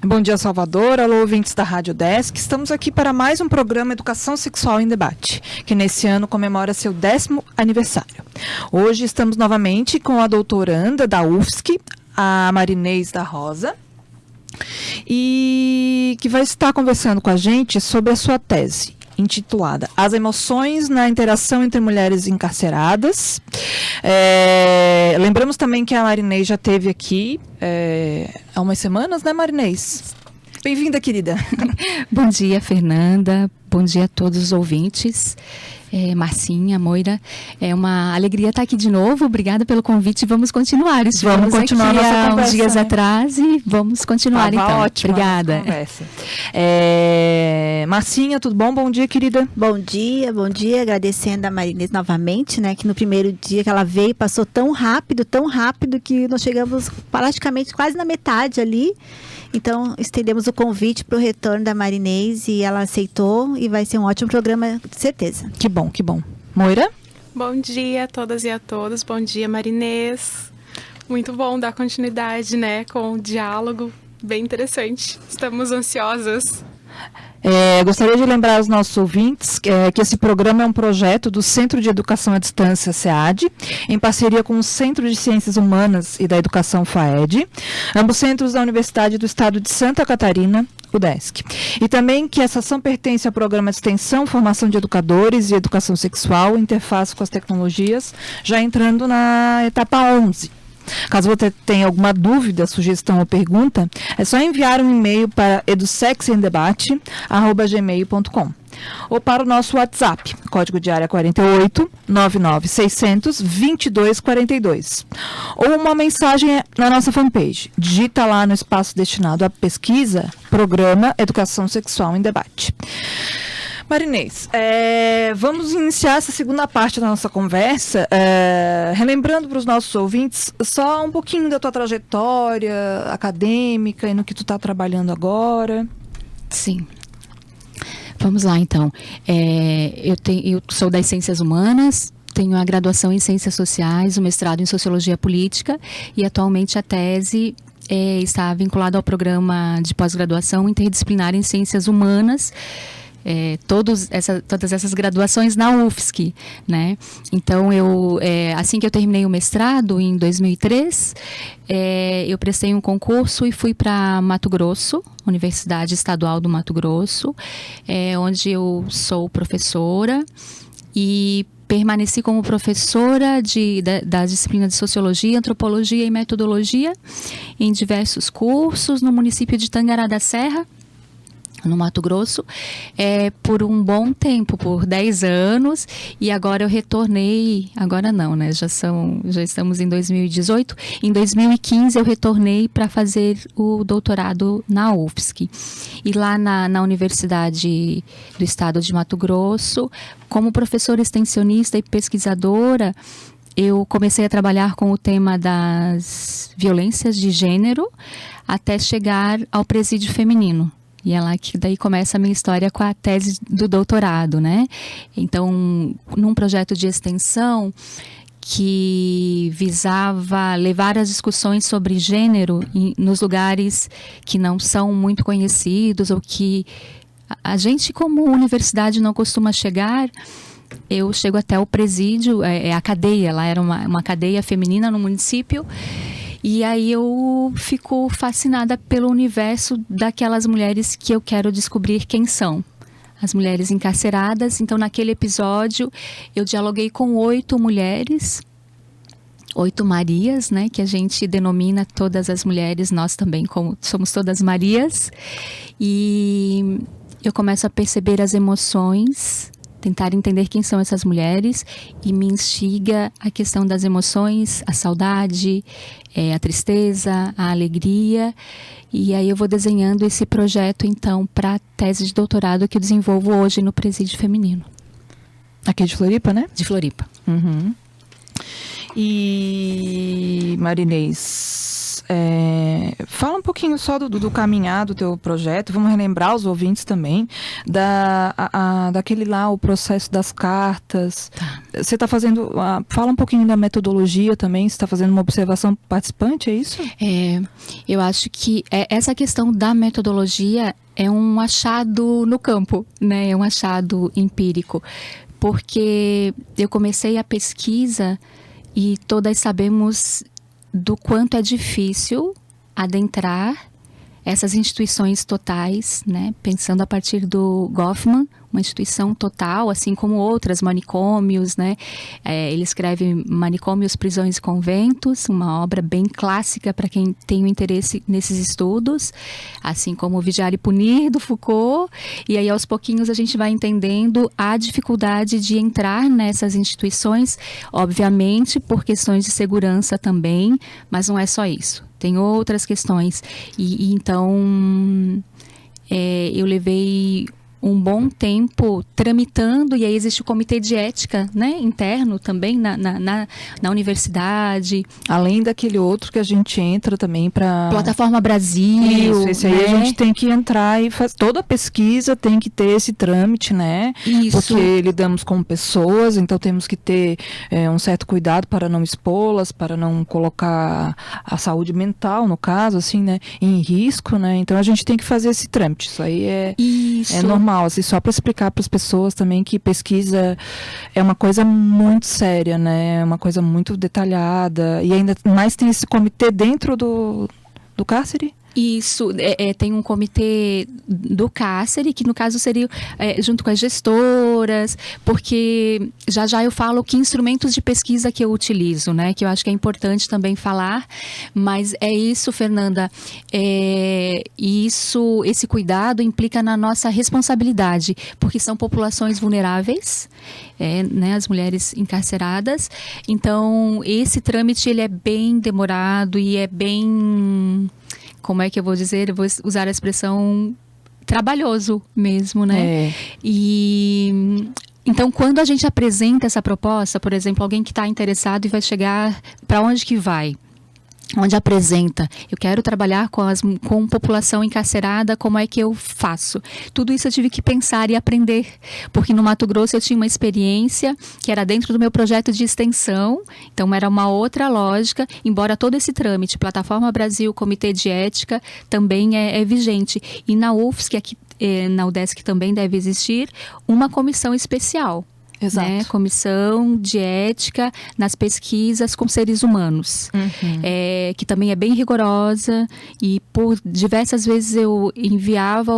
Bom dia, Salvador. Alô, ouvintes da Rádio Desk. Estamos aqui para mais um programa Educação Sexual em Debate, que nesse ano comemora seu 10º aniversário. Hoje estamos novamente com a doutoranda da UFSC, a Marinês da Rosa, e que vai estar conversando com a gente sobre a sua tese, intitulada As Emoções na Interação entre Mulheres Encarceradas. Lembramos também que a Marinês já esteve aqui há umas semanas, né, Marinês? Bem-vinda, querida. Bom dia, Fernanda. Bom dia a todos os ouvintes. Marcinha, Moira, é uma alegria estar aqui de novo. Obrigada pelo convite. Vamos continuar. Vamos continuar aqui nossa há conversa, uns dias né? atrás e vamos continuar então. Ótimo. Obrigada. Marcinha, tudo bom? Bom dia, querida. Bom dia. Agradecendo a Marinês novamente, né? Que no primeiro dia que ela veio, passou tão rápido que nós chegamos praticamente quase na metade ali. Então, estendemos o convite para o retorno da Marinês e ela aceitou e vai ser um ótimo programa, de certeza. Que bom. Moira? Bom dia a todas e a todos. Bom dia, Marinês. Muito bom dar continuidade, né, com o diálogo. Bem interessante. Estamos ansiosas. Gostaria de lembrar aos nossos ouvintes que esse programa é um projeto do Centro de Educação à Distância, SEAD, em parceria com o Centro de Ciências Humanas e da Educação, FAED, ambos centros da Universidade do Estado de Santa Catarina, UDESC. E também que essa ação pertence ao programa de extensão, formação de educadores e educação sexual, interface com as tecnologias, já entrando na etapa 11. Caso você tenha alguma dúvida, sugestão ou pergunta, é só enviar um e-mail para edusexemdebate@gmail.com ou para o nosso WhatsApp, código de área 48 99600 2242, ou uma mensagem na nossa fanpage. Digita lá no espaço destinado à pesquisa, Programa Educação Sexual em Debate. Marinês, vamos iniciar essa segunda parte da nossa conversa, relembrando para os nossos ouvintes só um pouquinho da tua trajetória acadêmica e no que tu está trabalhando agora. Sim. Vamos lá, então. Eu sou das Ciências Humanas, tenho a graduação em Ciências Sociais, o mestrado em Sociologia Política e atualmente a tese está vinculada ao programa de pós-graduação interdisciplinar em Ciências Humanas, todas essas graduações na UFSC, né? Então, assim que eu terminei o mestrado, em 2003, eu prestei um concurso e fui para Mato Grosso, Universidade Estadual do Mato Grosso, onde eu sou professora e permaneci como professora da disciplina de Sociologia, Antropologia e Metodologia em diversos cursos no município de Tangará da Serra, no Mato Grosso, por um bom tempo, por 10 anos, e agora eu retornei, agora não, né, já estamos em 2018, em 2015 eu retornei para fazer o doutorado na UFSC, e lá na Universidade do Estado de Mato Grosso, como professora extensionista e pesquisadora, eu comecei a trabalhar com o tema das violências de gênero, até chegar ao presídio feminino. E é lá que daí começa a minha história com a tese do doutorado, né? Então, num projeto de extensão que visava levar as discussões sobre gênero nos lugares que não são muito conhecidos ou que a gente, como universidade, não costuma chegar. Eu chego até o presídio, a cadeia, lá era uma cadeia feminina no município. E aí eu fico fascinada pelo universo daquelas mulheres que eu quero descobrir quem são. As mulheres encarceradas. Então, naquele episódio, eu dialoguei com 8 mulheres, 8 Marias, né? Que a gente denomina todas as mulheres, nós também somos todas Marias. E eu começo a perceber as emoções, tentar entender quem são essas mulheres, e me instiga a questão das emoções, a saudade, a tristeza, a alegria, e aí eu vou desenhando esse projeto então para a tese de doutorado que eu desenvolvo hoje no Presídio Feminino. Aqui de Floripa, né? De Floripa. Uhum. E, Marinês, fala um pouquinho só do caminhar do teu projeto, vamos relembrar os ouvintes também, daquele lá, o processo das cartas. Você está fazendo, fala um pouquinho da metodologia também, você está fazendo uma observação participante, é isso? Eu acho que essa questão da metodologia é um achado no campo, né? É um achado empírico, porque eu comecei a pesquisa e todas sabemos do quanto é difícil adentrar essas instituições totais, né? Pensando a partir do Goffman, uma instituição total, assim como outras, manicômios, né? Ele escreve Manicômios, Prisões e Conventos, uma obra bem clássica para quem tem o interesse nesses estudos, assim como Vigiar e Punir, do Foucault, e aí aos pouquinhos a gente vai entendendo a dificuldade de entrar nessas instituições, obviamente por questões de segurança também, mas não é só isso. Tem outras questões. E então, eu levei um bom tempo tramitando, e aí existe o comitê de ética, né, interno também na universidade. Além daquele outro que a gente entra também para... Plataforma Brasil. Isso, esse aí, né? A gente tem que entrar e fazer... Toda pesquisa tem que ter esse trâmite, né? Isso. Porque lidamos com pessoas, então temos que ter um certo cuidado para não expô-las, para não colocar a saúde mental, no caso, assim, né, em risco, né? Então a gente tem que fazer esse trâmite. Isso aí é normal. Assim, só para explicar para as pessoas também que pesquisa é uma coisa muito séria, né? É uma coisa muito detalhada. E ainda mais tem esse comitê dentro do cárcere? Isso, tem um comitê do cárcere, que no caso seria junto com as gestoras, porque já eu falo que instrumentos de pesquisa que eu utilizo, né, que eu acho que é importante também falar, mas é isso, Fernanda, esse cuidado implica na nossa responsabilidade, porque são populações vulneráveis, né, as mulheres encarceradas, então esse trâmite ele é bem demorado e é bem... Como é que eu vou dizer? Eu vou usar a expressão trabalhoso mesmo, né? E então, quando a gente apresenta essa proposta, por exemplo, alguém que está interessado e vai chegar, para onde que vai? Onde apresenta, eu quero trabalhar com população encarcerada, como é que eu faço? Tudo isso eu tive que pensar e aprender, porque no Mato Grosso eu tinha uma experiência que era dentro do meu projeto de extensão, então era uma outra lógica, embora todo esse trâmite, Plataforma Brasil, Comitê de Ética, também é vigente. E na UFSC, aqui, na UDESC também deve existir uma comissão especial. Exato. Né? Comissão de ética nas pesquisas com seres humanos, que também é bem rigorosa, e por diversas vezes eu enviava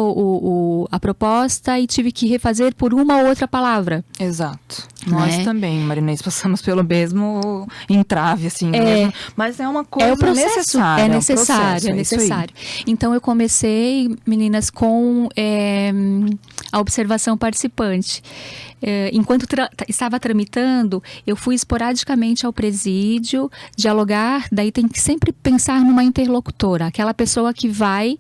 a proposta e tive que refazer por uma ou outra palavra. Exato. Nós também, Marinês, passamos pelo mesmo entrave, assim, mesmo, mas é uma coisa necessária. É necessário. Então eu comecei, meninas, com a observação participante. Enquanto estava tramitando, eu fui esporadicamente ao presídio, dialogar, daí tem que sempre pensar numa interlocutora, aquela pessoa que vai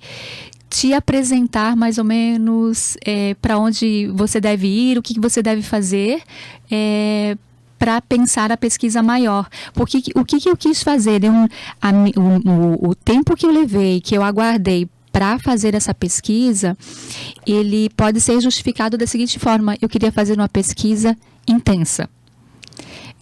te apresentar mais ou menos para onde você deve ir, o que você deve fazer, para pensar a pesquisa maior. Porque o que eu quis fazer? O tempo que eu levei, que eu aguardei para fazer essa pesquisa, ele pode ser justificado da seguinte forma: eu queria fazer uma pesquisa intensa.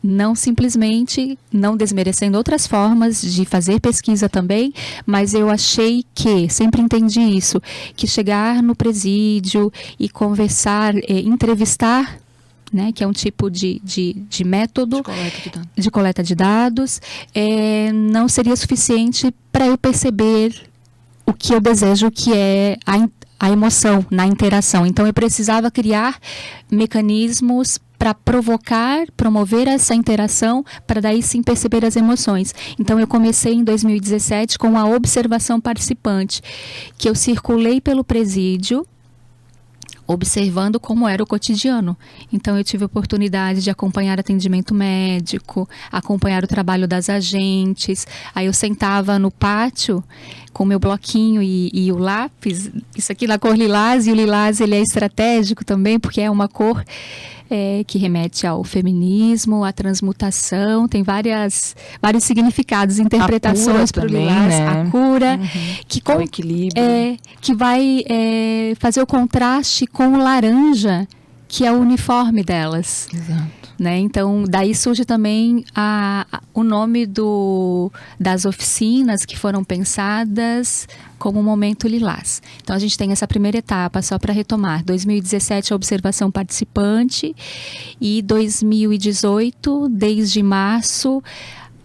Não simplesmente, não desmerecendo outras formas de fazer pesquisa também, mas eu achei que, sempre entendi isso, que chegar no presídio e conversar, entrevistar, né, que é um tipo de método de coleta de dados, não seria suficiente para eu perceber o que eu desejo, que é a emoção na interação. Então, eu precisava criar mecanismos para promover essa interação, para daí sim perceber as emoções. Então, eu comecei em 2017 com a observação participante, que eu circulei pelo presídio, observando como era o cotidiano. Então, eu tive a oportunidade de acompanhar atendimento médico, acompanhar o trabalho das agentes. Aí eu sentava no pátio com meu bloquinho e o lápis, isso aqui na cor lilás, e o lilás ele é estratégico também, porque é uma cor que remete ao feminismo, à transmutação, tem vários significados, interpretações para o lilás, né? a cura, O equilíbrio. que vai fazer o contraste com o laranja, que é o uniforme delas. Exato. Né? Então, daí surge também o nome das oficinas que foram pensadas como Momento Lilás. Então, a gente tem essa primeira etapa, só para retomar. 2017, a observação participante, e 2018, desde março,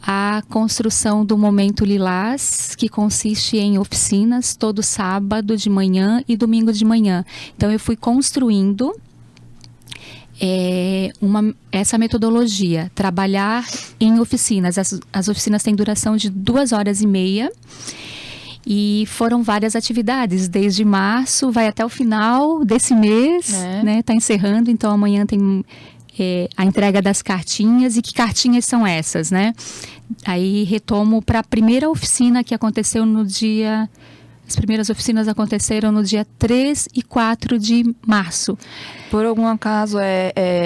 a construção do Momento Lilás, que consiste em oficinas todo sábado de manhã e domingo de manhã. Então, eu fui construindo essa metodologia, trabalhar em oficinas. As oficinas têm duração de 2h30 e foram várias atividades, desde março, vai até o final desse mês, né? Tá encerrando, então amanhã tem a entrega das cartinhas. E que cartinhas são essas, né? Aí retomo para a primeira oficina que aconteceu no dia... As primeiras oficinas aconteceram no dia 3 e 4 de março. Por algum acaso,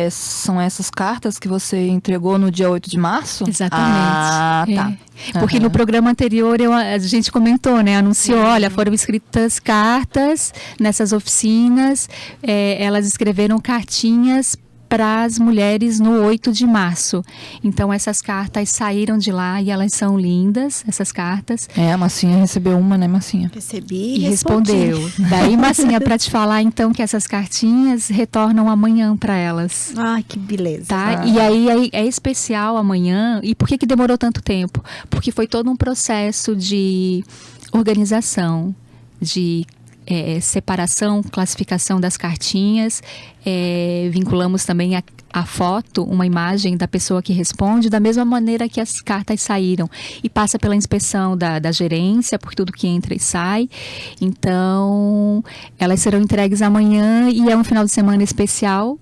são essas cartas que você entregou no dia 8 de março? Exatamente. Ah, tá. Porque no programa anterior a gente comentou, né? Anunciou, olha, foram escritas cartas nessas oficinas, elas escreveram cartinhas para as mulheres no 8 de março. Então, essas cartas saíram de lá e elas são lindas, essas cartas. A Massinha recebeu uma, né, Massinha? Recebi E respondeu. Daí, Massinha, para te falar, então, que essas cartinhas retornam amanhã para elas. Ai, que beleza. Tá? E aí é especial amanhã. E por que demorou tanto tempo? Porque foi todo um processo de organização, de separação, classificação das cartinhas, vinculamos também a foto, uma imagem da pessoa que responde, da mesma maneira que as cartas saíram, e passa pela inspeção da gerência, por tudo que entra e sai. Então, elas serão entregues amanhã, e é um final de semana especial,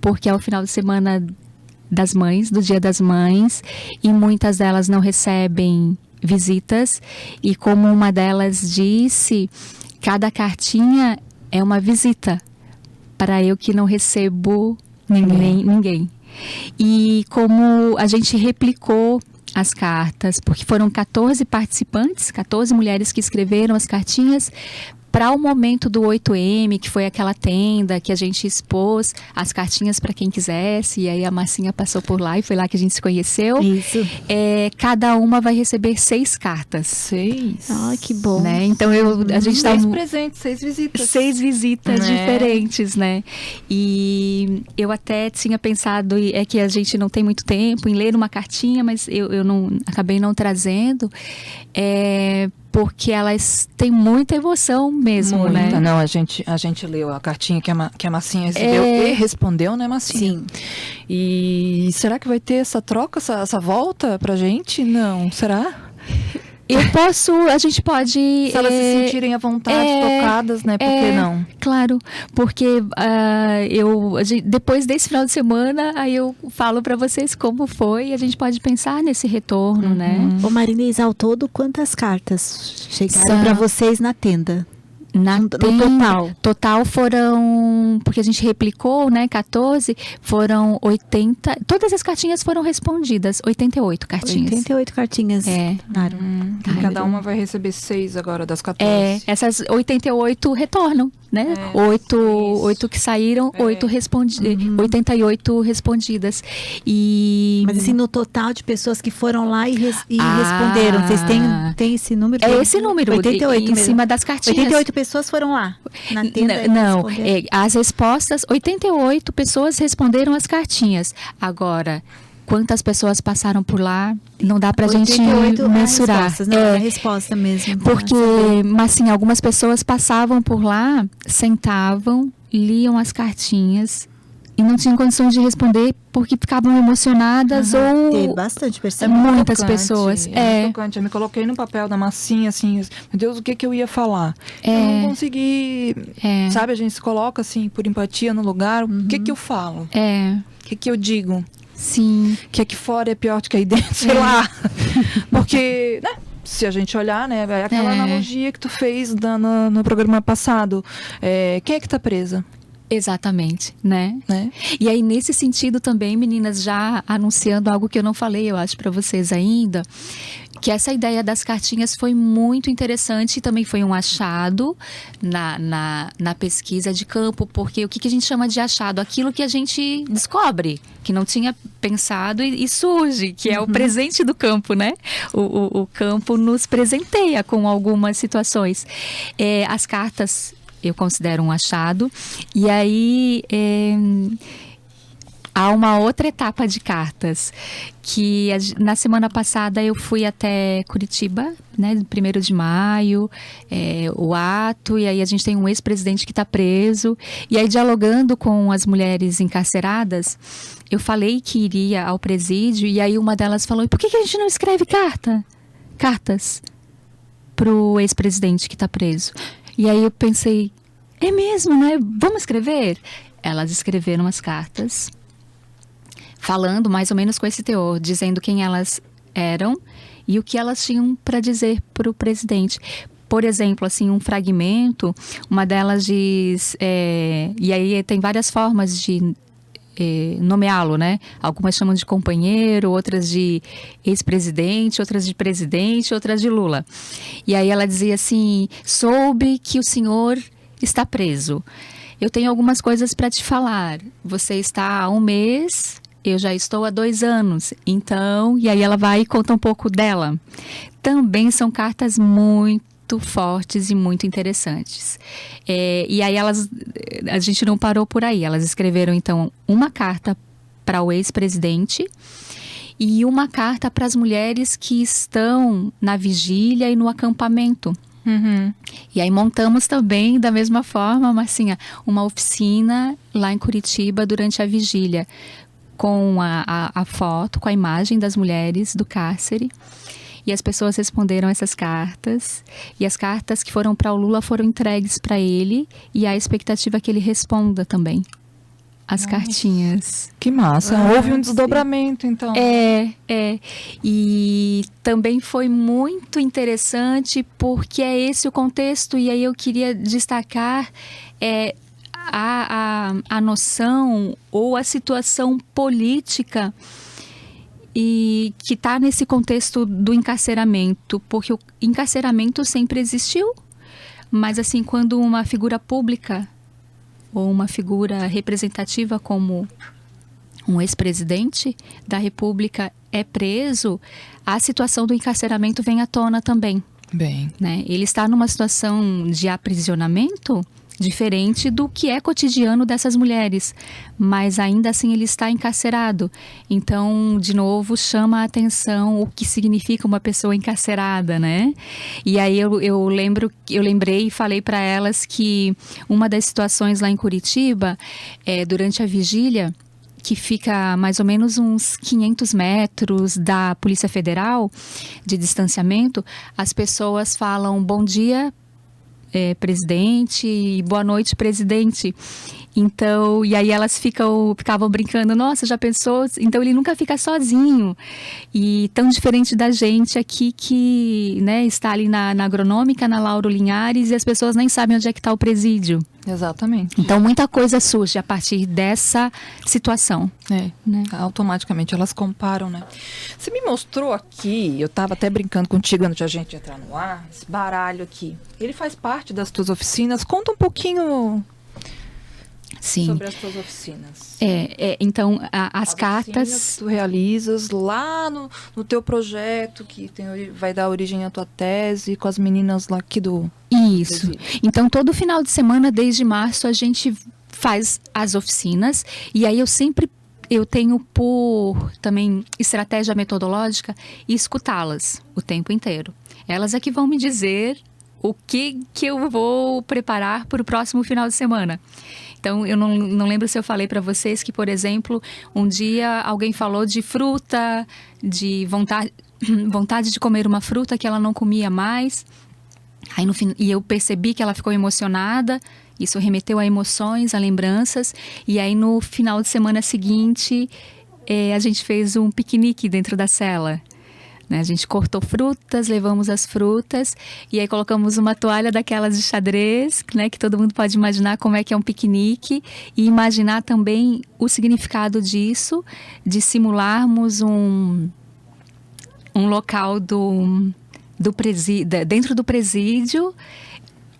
porque é o final de semana das mães, do Dia das Mães, e muitas delas não recebem visitas, e como uma delas disse, cada cartinha é uma visita para eu que não recebo ninguém. E como a gente replicou as cartas, porque foram 14 participantes, 14 mulheres que escreveram as cartinhas para o momento do 8M, que foi aquela tenda que a gente expôs as cartinhas para quem quisesse, e aí a Massinha passou por lá e foi lá que a gente se conheceu. Isso. Cada uma vai receber 6 cartas. 6. Ai, que bom. Né? Então a gente dá 6 presentes, 6 visitas. 6 visitas Né? diferentes, né? E eu até tinha pensado que a gente não tem muito tempo em ler uma cartinha, mas eu acabei não trazendo. Porque elas têm muita emoção mesmo, né? Não, a gente leu a cartinha que a Massinha recebeu e respondeu, né, Massinha? Sim. E será que vai ter essa troca, essa volta pra gente? Não, será? A gente pode... Se elas se sentirem à vontade, tocadas, né? Por que não? Claro, porque depois desse final de semana, aí eu falo para vocês como foi, e a gente pode pensar nesse retorno, né? Ô Marinês, ao todo, quantas cartas chegaram para vocês na tenda? No total. Total foram, porque a gente replicou, né, 14, foram 80, todas as cartinhas foram respondidas, 88 cartinhas. 88 cartinhas. Claro. Cada uma vai receber 6 agora das 14. Essas 88 retornam, né? 8 que saíram, 88 respondidas. Mas assim, no total de pessoas que foram lá e responderam, vocês têm esse número? Esse número, 88 em cima das cartinhas. 88 pessoas foram lá na tenda? Não, as respostas, 88 pessoas responderam as cartinhas. Agora, quantas pessoas passaram por lá, não dá pra gente mensurar. É a resposta mesmo. Porque, mas assim, algumas pessoas passavam por lá, sentavam, liam as cartinhas e não tinham condições de responder porque ficavam emocionadas ou... Teve bastante pessoas. Muitas pessoas. Tocante. Eu me coloquei no papel da Massinha, assim, meu Deus, o que eu ia falar? Eu não consegui, sabe, a gente se coloca, assim, por empatia no lugar, o que eu falo? O que eu digo? Sim. Que aqui fora é pior do que aí dentro, sei lá. Porque, né? se a gente olhar, né, aquela analogia que tu fez no programa passado, quem é que está presa? Exatamente, né? E aí, nesse sentido também, meninas, já anunciando algo que eu não falei, eu acho, para vocês ainda, que essa ideia das cartinhas foi muito interessante e também foi um achado na pesquisa de campo, porque o que a gente chama de achado? Aquilo que a gente descobre, que não tinha pensado e surge, que é o presente do campo, né? O campo nos presenteia com algumas situações. As cartas eu considero um achado. E aí há uma outra etapa de cartas, que na semana passada eu fui até Curitiba, né, 1º de maio, o ato, e aí a gente tem um ex-presidente que está preso, e aí dialogando com as mulheres encarceradas, eu falei que iria ao presídio, e aí uma delas falou, e por que a gente não escreve cartas pro ex-presidente que está preso? E aí eu pensei, é mesmo, né? Vamos escrever? Elas escreveram as cartas, falando mais ou menos com esse teor, dizendo quem elas eram e o que elas tinham para dizer para o presidente. Por exemplo, assim, um fragmento, uma delas diz, e aí tem várias formas de nomeá-lo, né? Algumas chamam de companheiro, outras de ex-presidente, outras de presidente, outras de Lula. E aí ela dizia assim, soube que o senhor está preso. Eu tenho algumas coisas para te falar. Você está há 1 mês, eu já estou há 2 anos. Então, e aí ela vai e conta um pouco dela. Também são cartas muito fortes e muito interessantes. E aí a gente não parou por aí. Elas escreveram então uma carta para o ex-presidente e uma carta para as mulheres que estão na vigília e no acampamento. E aí montamos também da mesma forma, Marcinha, uma oficina lá em Curitiba durante a vigília, com a foto, com a imagem das mulheres do cárcere. E as pessoas responderam essas cartas. E as cartas que foram para o Lula foram entregues para ele. E a expectativa é que ele responda também as cartinhas. Que massa. Houve um desdobramento, então. E também foi muito interessante porque é esse o contexto. E aí eu queria destacar a noção ou a situação política e que está nesse contexto do encarceramento, porque o encarceramento sempre existiu, mas assim, quando uma figura pública ou uma figura representativa como um ex-presidente da República é preso, a situação do encarceramento vem à tona também. Né? Ele está numa situação de aprisionamento diferente do que é cotidiano dessas mulheres, mas ainda assim ele está encarcerado. Então, de novo, chama a atenção o que significa uma pessoa encarcerada, né? E aí eu lembrei e falei para elas que uma das situações lá em Curitiba, durante a vigília, que fica mais ou menos uns 500 metros da Polícia Federal de distanciamento, as pessoas falam bom dia, presidente, e boa noite, presidente. Então, e aí elas ficavam brincando, nossa, já pensou? Então ele nunca fica sozinho. E tão diferente da gente aqui que, né, está ali na agronômica, na Lauro Linhares, e as pessoas nem sabem onde é que está o presídio. Exatamente. Então muita coisa surge a partir dessa situação. Né? Automaticamente elas comparam, né? Você me mostrou aqui, eu estava até brincando contigo antes de a gente entrar no ar, esse baralho aqui. Ele faz parte das tuas oficinas? Conta um pouquinho... Sim. Sobre as tuas oficinas. Então, as cartas... que tu realizas lá no teu projeto, que vai dar origem à tua tese, com as meninas lá aqui do... Isso. Então, todo final de semana, desde março, a gente faz as oficinas. E aí, eu tenho por também estratégia metodológica escutá-las o tempo inteiro. Elas é que vão me dizer o que eu vou preparar para o próximo final de semana. Então, eu não lembro se eu falei para vocês que, por exemplo, um dia alguém falou de fruta, de vontade de comer uma fruta que ela não comia mais. Aí, e eu percebi que ela ficou emocionada. Isso remeteu a emoções, a lembranças. E aí, no final de semana seguinte, a gente fez um piquenique dentro da cela. né? A gente cortou frutas, levamos as frutas e aí colocamos uma toalha daquelas de xadrez, né? Que todo mundo pode imaginar como é que é um piquenique e imaginar também o significado disso, de simularmos um local dentro do presídio,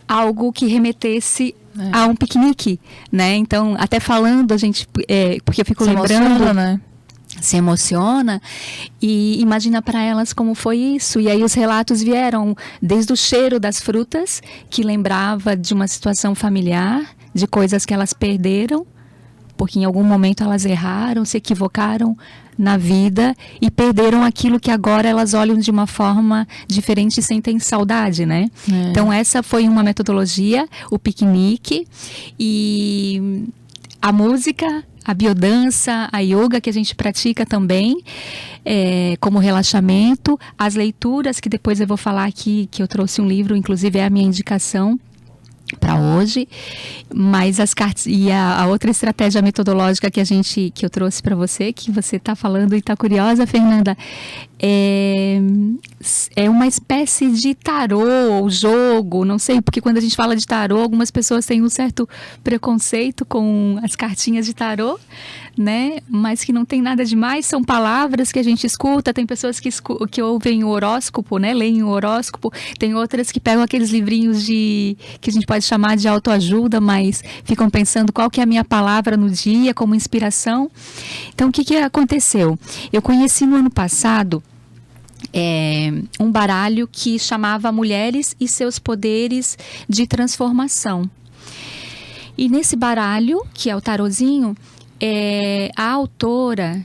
algo que remetesse a um piquenique, né? Então, até falando, a gente, porque eu fico lembrando, né? Se emociona e imagina para elas como foi isso. E aí os relatos vieram desde o cheiro das frutas, que lembrava de uma situação familiar, de coisas que elas perderam, porque em algum momento elas erraram, se equivocaram na vida e perderam aquilo que agora elas olham de uma forma diferente e sentem saudade, né? Então essa foi uma metodologia, o piquenique, e a música, a biodança, a yoga que a gente pratica também, como relaxamento, as leituras, que depois eu vou falar aqui, que eu trouxe um livro, inclusive é a minha indicação para hoje, mas as cartas e a outra estratégia metodológica que eu trouxe para você, que você está falando e está curiosa, Fernanda, é uma espécie de tarô ou jogo, não sei, porque quando a gente fala de tarô, algumas pessoas têm um certo preconceito com as cartinhas de tarô, né? Mas que não tem nada demais, são palavras que a gente escuta, tem pessoas que ouvem o horóscopo, né? Leem o horóscopo, tem outras que pegam aqueles livrinhos que a gente pode chamar de autoajuda, mas ficam pensando qual que é a minha palavra no dia, como inspiração. Então, o que aconteceu? Eu conheci no ano passado um baralho que chamava Mulheres e Seus Poderes de Transformação. E nesse baralho, que é o tarozinho, a autora,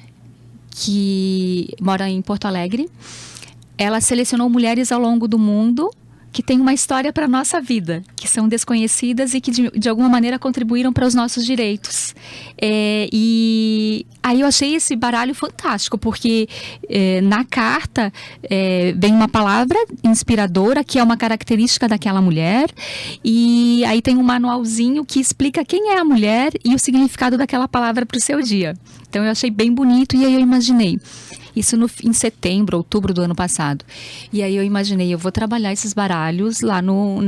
que mora em Porto Alegre, ela selecionou mulheres ao longo do mundo que têm uma história para a nossa vida, que são desconhecidas e que de alguma maneira contribuíram para os nossos direitos. E aí eu achei esse baralho fantástico, porque na carta vem uma palavra inspiradora, que é uma característica daquela mulher, e aí tem um manualzinho que explica quem é a mulher e o significado daquela palavra para o seu dia. Então eu achei bem bonito, e aí eu imaginei, isso em setembro, outubro do ano passado. E aí eu imaginei, eu vou trabalhar esses baralhos lá no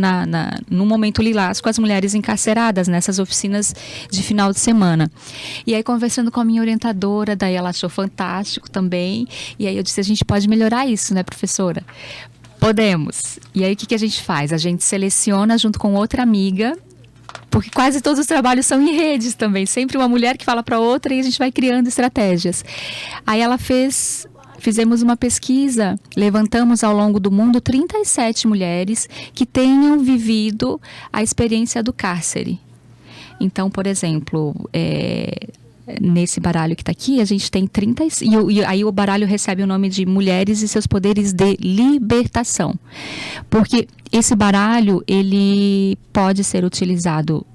Momento Lilás com as mulheres encarceradas, nessas oficinas de final de semana. E aí conversando com a minha orientadora, daí ela achou fantástico também. E aí eu disse, a gente pode melhorar isso, né, professora? Podemos. E aí o que a gente faz? A gente seleciona junto com outra amiga, porque quase todos os trabalhos são em redes também, sempre uma mulher que fala para outra e a gente vai criando estratégias. Aí ela fizemos uma pesquisa, levantamos ao longo do mundo 37 mulheres que tenham vivido a experiência do cárcere. Então, por exemplo, nesse baralho que está aqui, a gente tem 30... E aí o baralho recebe o nome de Mulheres e Seus Poderes de Libertação. Porque esse baralho, ele pode ser utilizado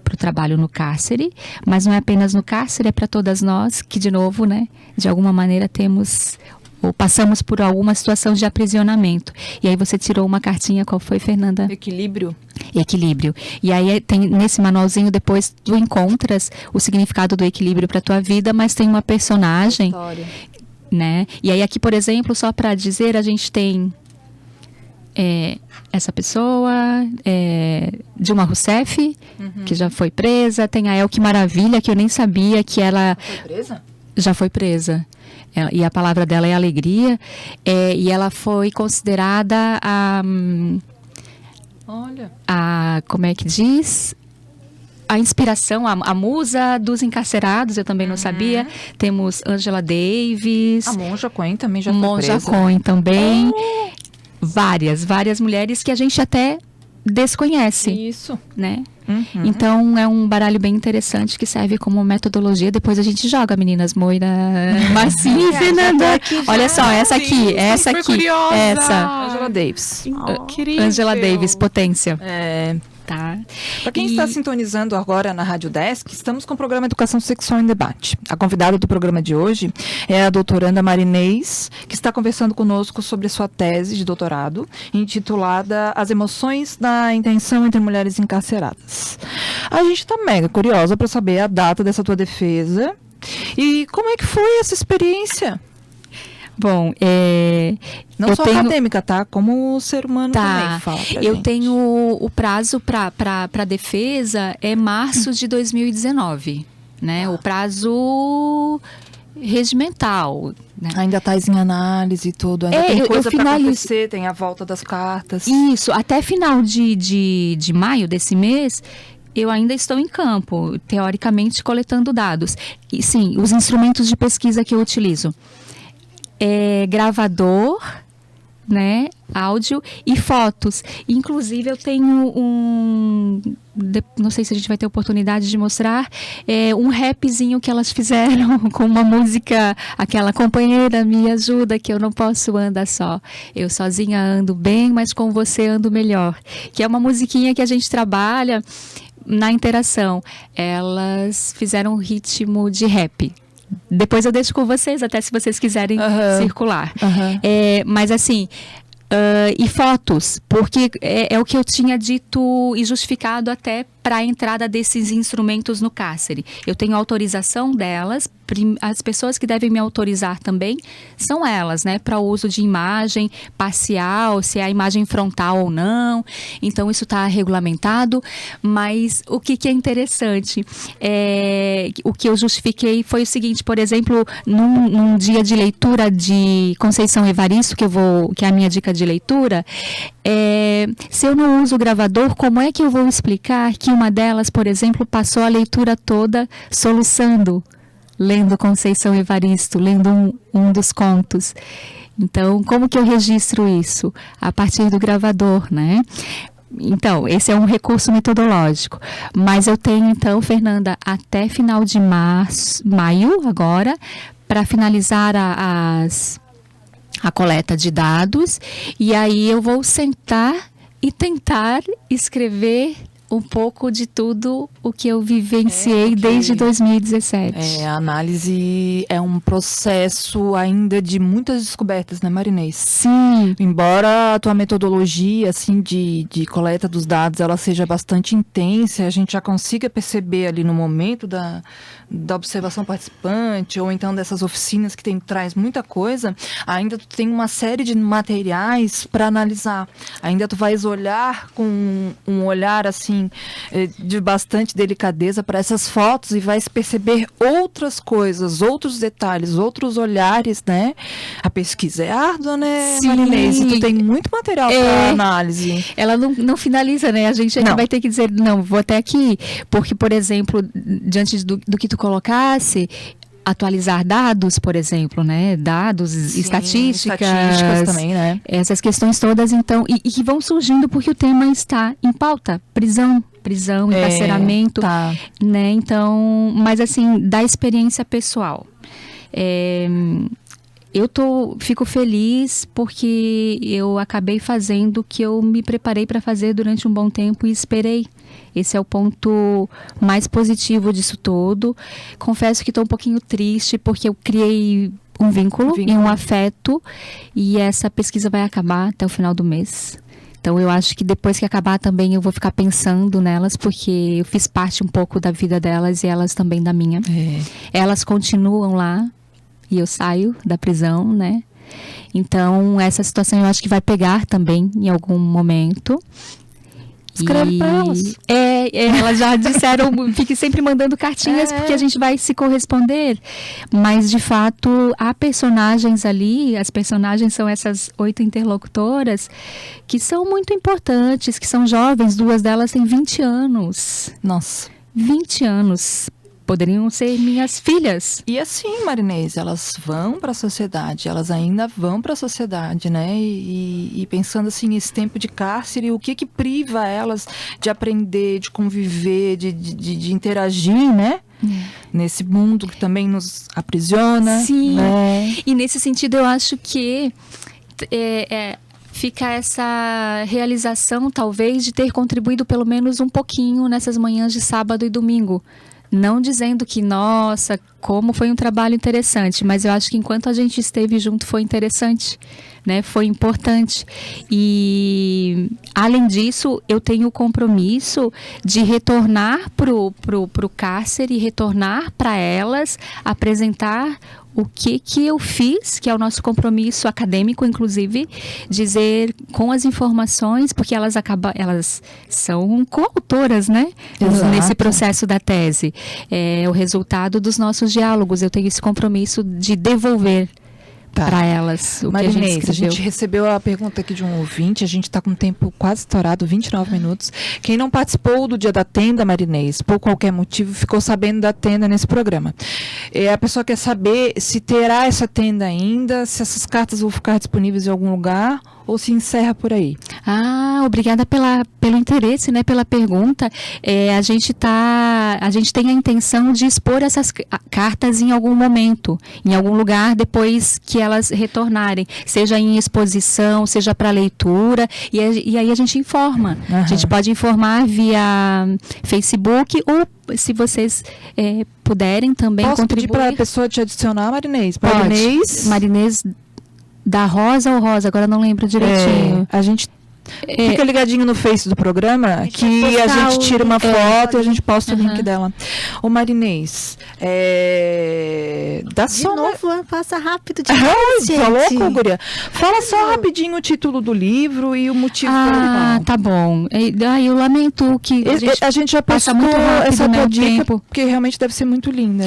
para o trabalho no cárcere, mas não é apenas no cárcere, é para todas nós que, de novo, né, de alguma maneira temos ou passamos por alguma situação de aprisionamento. E aí você tirou uma cartinha, qual foi, Fernanda? Equilíbrio. Equilíbrio. E aí tem nesse manualzinho, depois tu encontras o significado do equilíbrio para tua vida, mas tem uma personagem, né? E aí aqui, por exemplo, só para dizer, a gente tem essa pessoa, Dilma Rousseff, que já foi presa, tem a Elke Maravilha, que eu nem sabia que ela... Foi presa? Já foi presa. E a palavra dela é alegria, e ela foi considerada como é que diz? A inspiração, a musa dos encarcerados, eu também não sabia. Temos Angela Davis. A Monja Coen também já foi presa. Monja Coen também. Várias mulheres que a gente até desconhece. Isso. Né? Então é um baralho bem interessante que serve como metodologia. Depois a gente joga, meninas. Moira, Marcinha e Fernanda. Olha só, essa aqui. Curiosa. Essa. Angela Davis. Angela Davis, potência. Tá. Para quem está sintonizando agora na Rádio Desk, estamos com o programa Educação Sexual em Debate. A convidada do programa de hoje é a doutoranda Marinês, que está conversando conosco sobre sua tese de doutorado, intitulada As Emoções da Intenção entre Mulheres Encarceradas. A gente está mega curiosa para saber a data dessa tua defesa e como é que foi essa experiência. Bom, Não só acadêmica, tá? Como ser humano também, fala pra eu gente. tenho o prazo para defesa é março de 2019, né? O prazo regimental, né? Ainda tá em análise e tudo, ainda tem eu coisa pra finalizo- acontecer, tem a volta das cartas. Isso, até final de maio desse mês, eu ainda estou em campo, teoricamente coletando dados. E sim, os instrumentos de pesquisa que eu utilizo é gravador, né, áudio e fotos. Inclusive eu tenho não sei se a gente vai ter oportunidade de mostrar, um rapzinho que elas fizeram com uma música, aquela companheira me ajuda que eu não posso andar só. Eu sozinha ando bem, mas com você ando melhor. Que é uma musiquinha que a gente trabalha na interação. Elas fizeram um ritmo de rap. Depois eu deixo com vocês, até se vocês quiserem circular. Mas assim, e fotos, porque é o que eu tinha dito e justificado até para a entrada desses instrumentos no cárcere. Eu tenho autorização delas, as pessoas que devem me autorizar também são elas, né? Para o uso de imagem parcial, se é a imagem frontal ou não. Então, isso está regulamentado. Mas o que é interessante, o que eu justifiquei foi o seguinte, por exemplo, num dia de leitura de Conceição Evaristo, que é a minha dica de leitura, se eu não uso o gravador, como é que eu vou explicar que uma delas, por exemplo, passou a leitura toda soluçando, lendo Conceição Evaristo, lendo um dos contos? Então, como que eu registro isso? A partir do gravador, né? Então, esse é um recurso metodológico. Mas eu tenho, então, Fernanda, até final de maio, agora, para finalizar a coleta de dados. E aí eu vou sentar e tentar escrever um pouco de tudo o que eu vivenciei desde 2017. A análise é um processo ainda de muitas descobertas, né, Marinês? Sim. Embora a tua metodologia, assim, de coleta dos dados, ela seja bastante intensa, a gente já consiga perceber ali no momento da observação participante, ou então dessas oficinas que traz muita coisa, ainda tu tem uma série de materiais para analisar. Ainda tu vais olhar com um olhar, assim, de bastante delicadeza para essas fotos e vais perceber outras coisas, outros detalhes, outros olhares, né? A pesquisa é árdua, né, Marinês? E tu tem muito material para análise. Ela não finaliza, né? A gente ainda vai ter que dizer, não, vou até aqui, porque, por exemplo, diante do que tu colocasse, atualizar dados, por exemplo, né? Dados, estatísticas também, né? Essas questões todas, então, e que vão surgindo porque o tema está em pauta. Prisão, encarceramento, né? Então, mas assim, da experiência pessoal. Eu fico feliz porque eu acabei fazendo o que eu me preparei para fazer durante um bom tempo e esperei. Esse é o ponto mais positivo disso todo. Confesso que estou um pouquinho triste porque eu criei um vínculo e um afeto, e essa pesquisa vai acabar até o final do mês. Então eu acho que depois que acabar também eu vou ficar pensando nelas, porque eu fiz parte um pouco da vida delas e elas também da minha. Elas continuam lá e eu saio da prisão, né? Então essa situação eu acho que vai pegar também em algum momento. Escreve para elas. Elas já disseram, fique sempre mandando cartinhas, porque a gente vai se corresponder. Mas, de fato, há personagens ali, as personagens são essas 8 interlocutoras, que são muito importantes, que são jovens, 2 delas têm 20 anos. Nossa. 20 anos. Poderiam ser minhas filhas. E assim, Marinês, elas vão para a sociedade, elas ainda vão para a sociedade, né? E pensando assim, esse tempo de cárcere, o que priva elas de aprender, de conviver, de interagir, né? Nesse mundo que também nos aprisiona. Sim, né? E nesse sentido eu acho que fica essa realização, talvez, de ter contribuído pelo menos um pouquinho nessas manhãs de sábado e domingo. Não dizendo que, nossa, como foi um trabalho interessante, mas eu acho que enquanto a gente esteve junto foi interessante, né, foi importante. E, além disso, eu tenho o compromisso de retornar pro cárcere, retornar para elas, apresentar o que eu fiz, que é o nosso compromisso acadêmico, inclusive, dizer com as informações, porque elas são coautoras, né? Exato. Nesse processo da tese. É o resultado dos nossos diálogos. Eu tenho esse compromisso de devolver para elas o que a gente Marinês, escreveu. a gente recebeu a pergunta aqui de um ouvinte, a gente está com o tempo quase estourado, 29 minutos. Quem não participou do Dia da Tenda, Marinês, por qualquer motivo, ficou sabendo da tenda nesse programa. A pessoa quer saber se terá essa tenda ainda, se essas cartas vão ficar disponíveis em algum lugar ou se encerra por aí. Obrigada pelo interesse, né, pela pergunta. A gente tem a intenção de expor essas cartas em algum momento, em algum lugar, depois que elas retornarem, seja em exposição, seja para leitura, e aí a gente informa. Uhum. A gente pode informar via Facebook ou, se vocês puderem também Posso contribuir. pedir para a pessoa te adicionar, Marinês? Pode. Marinês da Rosa ou Rosa, agora não lembro direitinho. A gente fica ligadinho no Face do programa, que a gente tira uma foto e a gente posta o link dela. Ô Marinês, dá De só novo, passa rápido demais, gente. Tá louco, guria? Fala só rapidinho o título do livro e o motivo pelo qual. Tá bom. Eu lamento que A gente já passa postou muito rápido, essa né, tua o dica, tempo. porque realmente deve ser muito linda.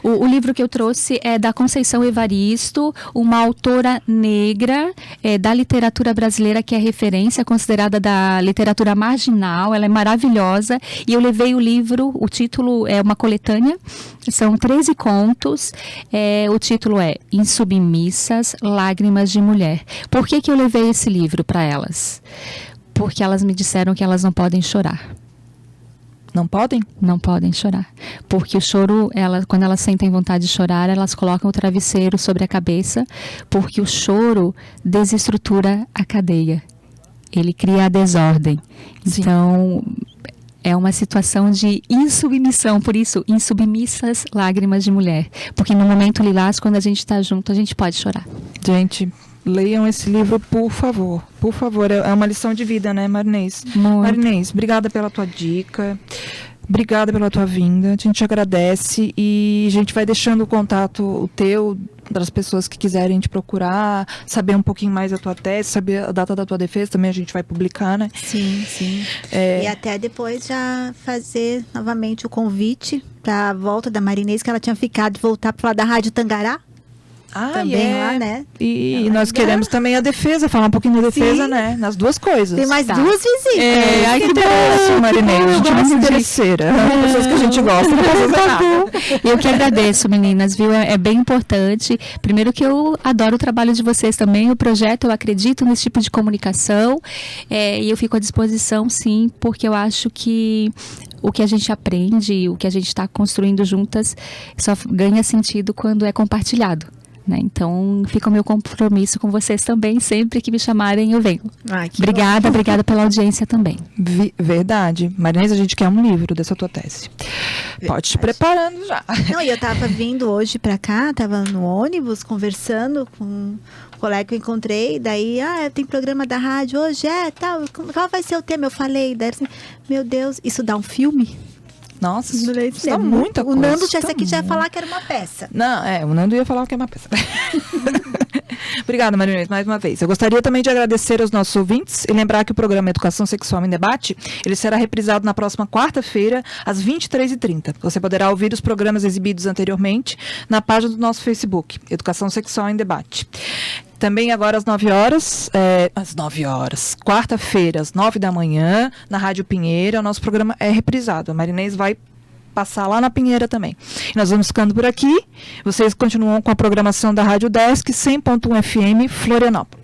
O livro que eu trouxe é da Conceição Evaristo, uma autora negra da literatura brasileira, que é referência, considerada da literatura marginal. Ela é maravilhosa. E eu levei o livro, o título é uma coletânea, são 13 contos. O título é Insubmissas, Lágrimas de Mulher. Por que eu levei esse livro para elas? Porque elas me disseram que elas não podem chorar. Não podem? Não podem chorar. Porque o choro, quando elas sentem vontade de chorar, elas colocam o travesseiro sobre a cabeça, porque o choro desestrutura a cadeia. Ele cria a desordem. Sim. Então, é uma situação de insubmissão. Por isso, insubmissas, lágrimas de mulher. Porque no momento lilás, quando a gente está junto, a gente pode chorar. Gente, leiam esse livro, por favor. Por favor, é uma lição de vida, né, Marinês? Muito. Marinês, obrigada pela tua dica. Obrigada pela tua vinda. A gente agradece e a gente vai deixando o contato o teu, das pessoas que quiserem te procurar, saber um pouquinho mais da tua tese, saber a data da tua defesa, também a gente vai publicar, né? Sim. E até depois já fazer novamente o convite para a volta da Marinês, que ela tinha ficado de voltar para falar da Rádio Tangará. Também lá, né? E nós queremos também a defesa, falar um pouquinho da defesa, né? Nas duas coisas. Tem mais duas visitas. Ai, que interesse, Marinês. A gente é muito interesseira. Pessoas que a gente gosta, não posso fazer nada. Eu que agradeço, meninas, viu? É bem importante. Primeiro que eu adoro o trabalho de vocês também, o projeto, eu acredito nesse tipo de comunicação. E eu fico à disposição, sim, porque eu acho que o que a gente aprende, o que a gente está construindo juntas, só ganha sentido quando é compartilhado. Né? Então, fica o meu compromisso com vocês também. Sempre que me chamarem, eu venho. Obrigada pela audiência também. Verdade. Marinês, a gente quer um livro dessa tua tese. Pode te preparando já. Não, e eu tava vindo hoje pra cá, tava no ônibus, conversando com um colega que eu encontrei, daí, tem programa da rádio hoje, tal, qual vai ser o tema? Eu falei, daí assim, meu Deus, isso dá um filme? Nossa, isso dá muita coisa. O Nando já ia falar que era uma peça. Não, o Nando ia falar que é uma peça. Obrigada, Marinês, mais uma vez. Eu gostaria também de agradecer aos nossos ouvintes e lembrar que o programa Educação Sexual em Debate, ele será reprisado na próxima quarta-feira, às 23h30. Você poderá ouvir os programas exibidos anteriormente na página do nosso Facebook, Educação Sexual em Debate. Também agora às 9 horas, quarta-feira, às 9 da manhã, na Rádio Pinheira, o nosso programa é reprisado. A Marinês vai passar lá na Pinheira também. E nós vamos ficando por aqui. Vocês continuam com a programação da Rádio Desk 100.1 FM Florianópolis.